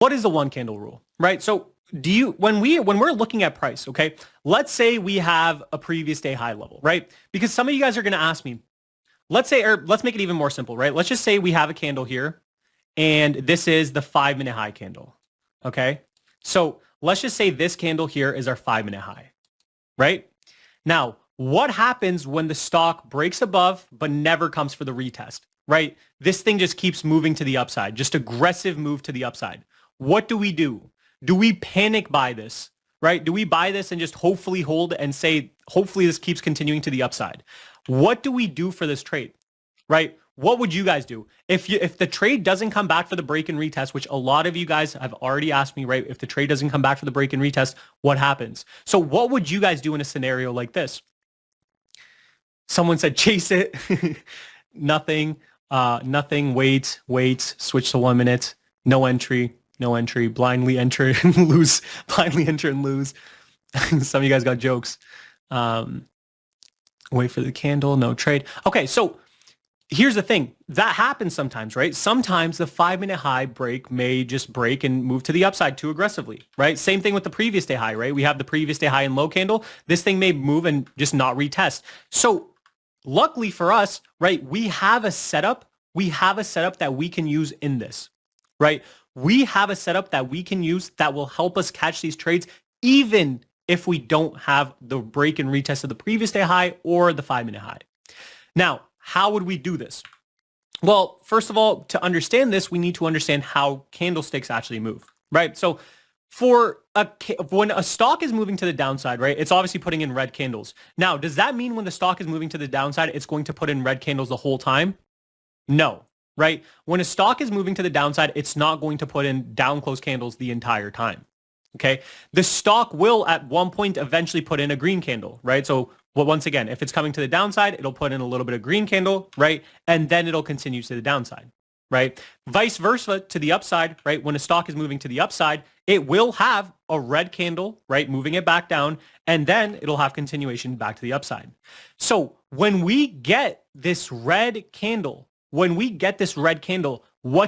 what is the one candle rule, right? So when we're looking at price, okay, let's say we have a previous day high level, right? Because some of you guys are going to ask me, let's make it even more simple, right? Let's just say we have a candle here and this is the 5-minute high candle, okay? So let's just say this candle here is our 5-minute high, right? Now, what happens when the stock breaks above but never comes for the retest, right? This thing just keeps moving to the upside, just aggressive move to the upside. What do? Do we panic buy this, right? Do we buy this and just hopefully hold and say, hopefully this keeps continuing to the upside? What do we do for this trade, right? What would you guys do? If the trade doesn't come back for the break and retest, which a lot of you guys have already asked me, right? If the trade doesn't come back for the break and retest, what happens? So what would you guys do in a scenario like this? Someone said, chase it. Nothing, wait, switch to 1 minute, no entry, blindly enter and lose, Some of you guys got jokes. Wait for the candle, no trade. Okay, so here's the thing. That happens sometimes, right? Sometimes the 5-minute high break may just break and move to the upside too aggressively, right? Same thing with the previous day high, right? We have the previous day high and low candle. This thing may move and just not retest. So luckily for us, right, we have a setup that we can use in this, right? We have a setup that we can use that will help us catch these trades even if we don't have the break and retest of the previous day high or the 5-minute high. Now, how would we do this? Well, first of all, to understand this, we need to understand how candlesticks actually move, right? So when a stock is moving to the downside, right, it's obviously putting in red candles. Now, does that mean when the stock is moving to the downside, it's going to put in red candles the whole time? No, right? When a stock is moving to the downside, it's not going to put in down close candles the entire time. Okay. The stock will at one point eventually put in a green candle, right? So once again, if it's coming to the downside, it'll put in a little bit of green candle, right? And then it'll continue to the downside, right? Vice versa to the upside, right? When a stock is moving to the upside, it will have a red candle, right? Moving it back down, and then it'll have continuation back to the upside. So when we get this red candle, what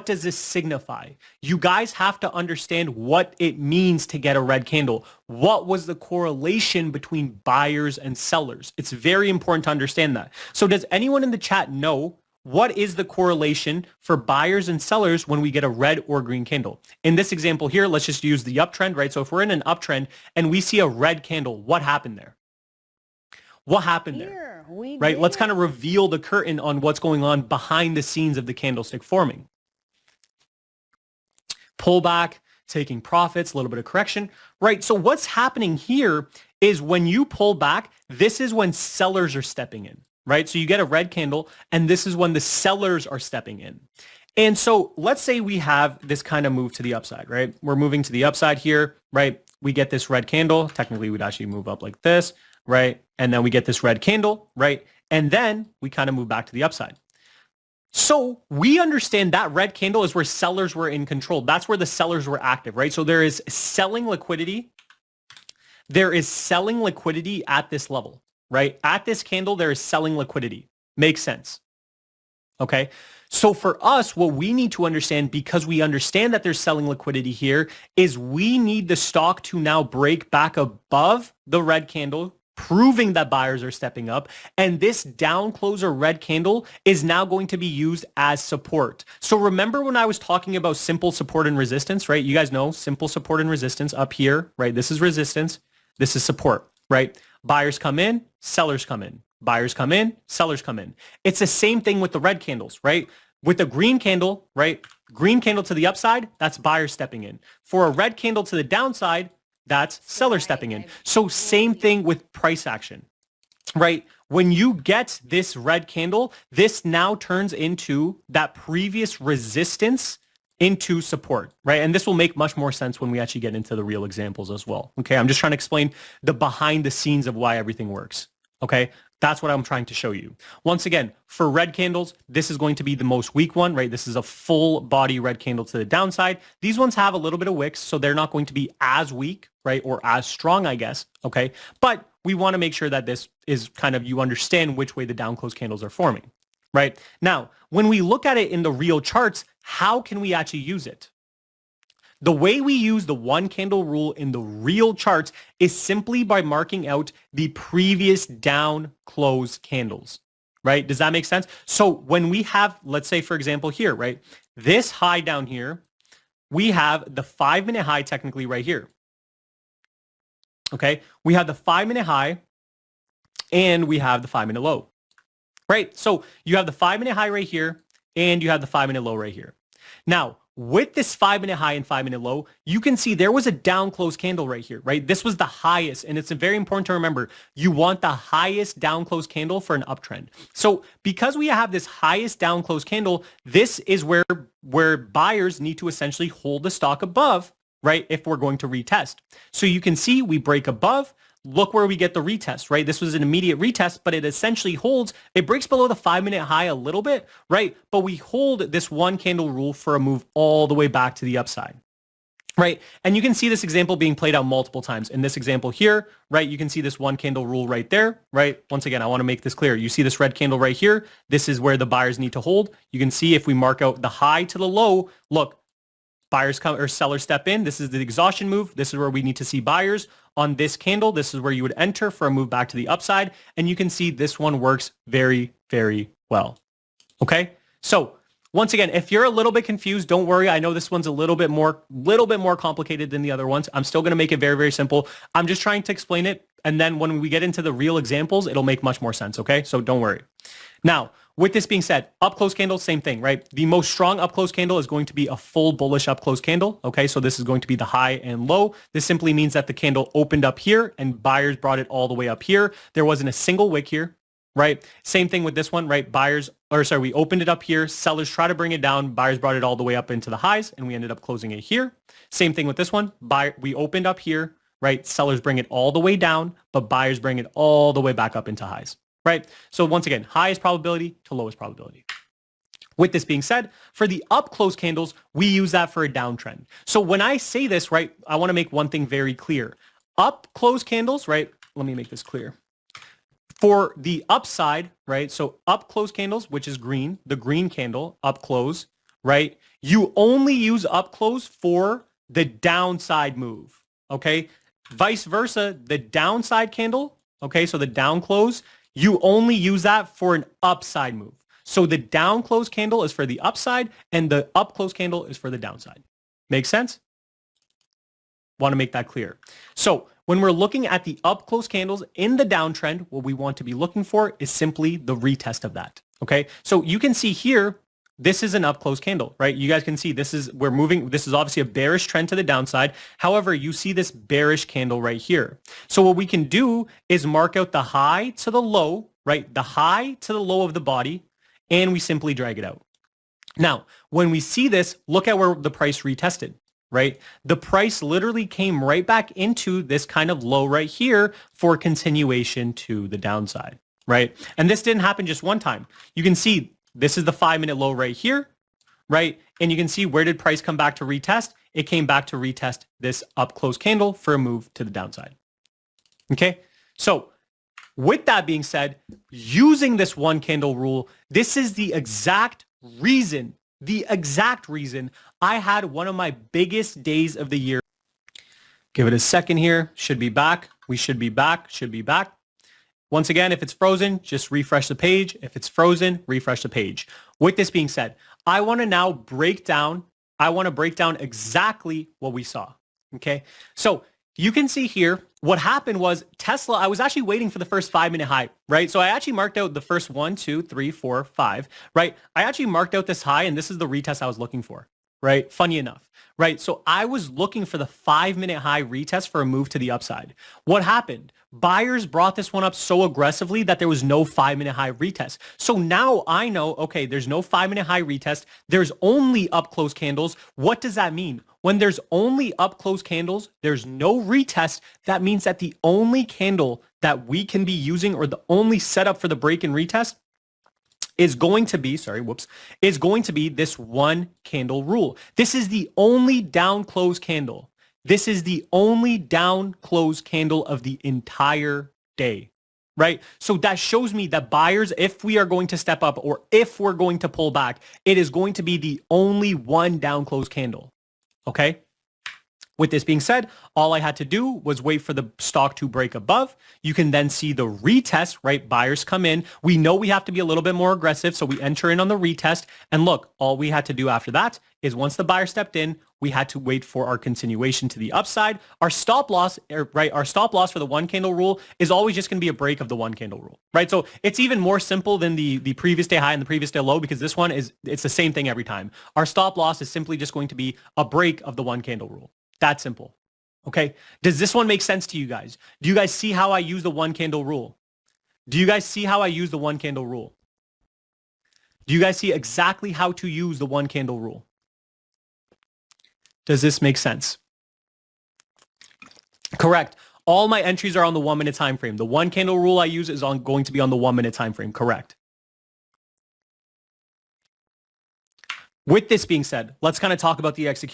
does this signify? You guys have to understand what it means to get a red candle. What was the correlation between buyers and sellers? It's very important to understand that. So does anyone in the chat know what is the correlation for buyers and sellers when we get a red or green candle? In this example here, let's just use the uptrend, right? So if we're in an uptrend and we see a red candle, what happened there? What happened there? Right? Let's kind of reveal the curtain on what's going on behind the scenes of the candlestick forming. Pullback, taking profits, a little bit of correction, right? So what's happening here is when you pull back, this is when sellers are stepping in, right? So you get a red candle and this is when the sellers are stepping in. And so let's say we have this kind of move to the upside, right? We're moving to the upside here, right? We get this red candle. Technically, we'd actually move up like this, right? And then we get this red candle, right? And then we kind of move back to the upside. So we understand that red candle is where sellers were in control. That's where the sellers were active, right? So there is selling liquidity. There is selling liquidity at this level, right? At this candle, there is selling liquidity. Makes sense. Okay. So for us, what we need to understand, because we understand that there's selling liquidity here, is we need the stock to now break back above the red candle, proving that buyers are stepping up. And this down closer red candle is now going to be used as support. So remember when I was talking about simple support and resistance, right? You guys know simple support and resistance up here, right? This is resistance. This is support, right? Buyers come in, sellers come in. Buyers come in, sellers come in. It's the same thing with the red candles, right? With the green candle, right? Green candle to the upside, that's buyers stepping in. For a red candle to the downside, that's seller stepping in. So same thing with price action, right? When you get this red candle, this now turns into that previous resistance into support, right? And this will make much more sense when we actually get into the real examples as well. Okay, I'm just trying to explain the behind the scenes of why everything works. Okay, that's what I'm trying to show you. Once again, for red candles, this is going to be the most weak one, right? This is a full body red candle to the downside. These ones have a little bit of wicks, so they're not going to be as weak, right? Or as strong, I guess, okay? But we want to make sure that this is kind of, you understand which way the down close candles are forming, right? Now, when we look at it in the real charts, how can we actually use it? The way we use the one candle rule in the real charts is simply by marking out the previous down close candles, right? Does that make sense? So when we have, let's say, for example, here, right, this high down here, we have the 5-minute high technically right here. Okay, we have the 5-minute high and we have the 5-minute low, right? So you have the 5-minute high right here and you have the 5-minute low right here. Now, with this 5-minute high and 5-minute low, you can see there was a down close candle right here, right? This was the highest, and it's very important to remember, you want the highest down close candle for an uptrend. So because we have this highest down close candle, this is where buyers need to essentially hold the stock above, right? If we're going to retest. So you can see we break above. Look where we get the retest, right? This was an immediate retest, but it essentially holds, it breaks below the 5-minute high a little bit, right? But we hold this one candle rule for a move all the way back to the upside, right? And you can see this example being played out multiple times. In this example here, right, you can see this one candle rule right there, right? Once again, I want to make this clear. You see this red candle right here. This is where the buyers need to hold. You can see if we mark out the high to the low, look, buyers come or sellers step in. This is the exhaustion move. This is where we need to see buyers. On this candle, this is where you would enter for a move back to the upside. And you can see this one works very, very well. Okay. So once again, if you're a little bit confused, don't worry. I know this one's a little bit more complicated than the other ones. I'm still going to make it very, very simple. I'm just trying to explain it. And then when we get into the real examples, it'll make much more sense. Okay. So don't worry. Now, with this being said, up close candle, same thing, right? The most strong up close candle is going to be a full bullish up close candle. Okay, so this is going to be the high and low. This simply means that the candle opened up here and buyers brought it all the way up here. There wasn't a single wick here, right? Same thing with this one, right? We opened it up here. Sellers try to bring it down. Buyers brought it all the way up into the highs and we ended up closing it here. Same thing with this one. We opened up here, right? Sellers bring it all the way down, but buyers bring it all the way back up into highs. Right? So once again, highest probability to lowest probability. With this being said, for the up close candles, we use that for a downtrend. So when I say this, right, I want to make one thing very clear. Up close candles, right? Let me make this clear. For the upside, right? So up close candles, which is green, the green candle, up close, right? You only use up close for the downside move. Okay? Vice versa, the downside candle, okay? So the down close, you only use that for an upside move. So the down close candle is for the upside and the up close candle is for the downside. Make sense? Want to make that clear. So when we're looking at the up close candles in the downtrend, what we want to be looking for is simply the retest of that. Okay. So you can see here, this is an up close candle, right? You guys can see we're moving. This is obviously a bearish trend to the downside. However, you see this bearish candle right here. So what we can do is mark out the high to the low, right? The high to the low of the body, and we simply drag it out. Now, when we see this, look at where the price retested, right? The price literally came right back into this kind of low right here for continuation to the downside, right? And this didn't happen just one time. You can see this is the 5-minute low right here, right? And you can see where did price come back to retest? It came back to retest this up close candle for a move to the downside. Okay. So with that being said, using this one candle rule, this is the exact reason I had one of my biggest days of the year. Give it a second here. Should be back. We should be back. Should be back. Once again, if it's frozen, just refresh the page. If it's frozen, refresh the page. With this being said, I want to now break down exactly what we saw. Okay. So you can see here, what happened was Tesla, I was actually waiting for the first 5-minute high, right? So I actually marked out the first 1, 2, 3, 4, 5, right? I actually marked out this high and this is the retest I was looking for, right? Funny enough, right? So I was looking for the 5-minute high retest for a move to the upside. What happened? Buyers brought this one up so aggressively that there was no 5-minute high retest. So now I know, okay, there's no 5-minute high retest. There's only up close candles. What does that mean? When there's only up close candles, there's no retest. That means that the only candle that we can be using or the only setup for the break and retest is going to be, is going to be this one candle rule. This is the only down close candle. This is the only down close candle of the entire day, right? So that shows me that buyers, if we are going to step up or if we're going to pull back, it is going to be the only one down close candle, okay? With this being said, all I had to do was wait for the stock to break above. You can then see the retest, right? Buyers come in. We know we have to be a little bit more aggressive, so we enter in on the retest. And look, all we had to do after that is once the buyer stepped in, we had to wait for our continuation to the upside. Our stop loss, right? Our stop loss for the one candle rule is always just going to be a break of the one candle rule, right? So it's even more simple than the previous day high and the previous day low, because this one it's the same thing every time. Our stop loss is simply just going to be a break of the one candle rule. That simple. Okay. Does this one make sense to you guys? Do you guys see how I use the one candle rule? Do you guys see how I use the one candle rule? Do you guys see exactly how to use the one candle rule? Does this make sense? Correct. All my entries are on the 1 minute time frame. The one candle rule I use is going to be on the 1 minute time frame. Correct. With this being said, let's kind of talk about the execution.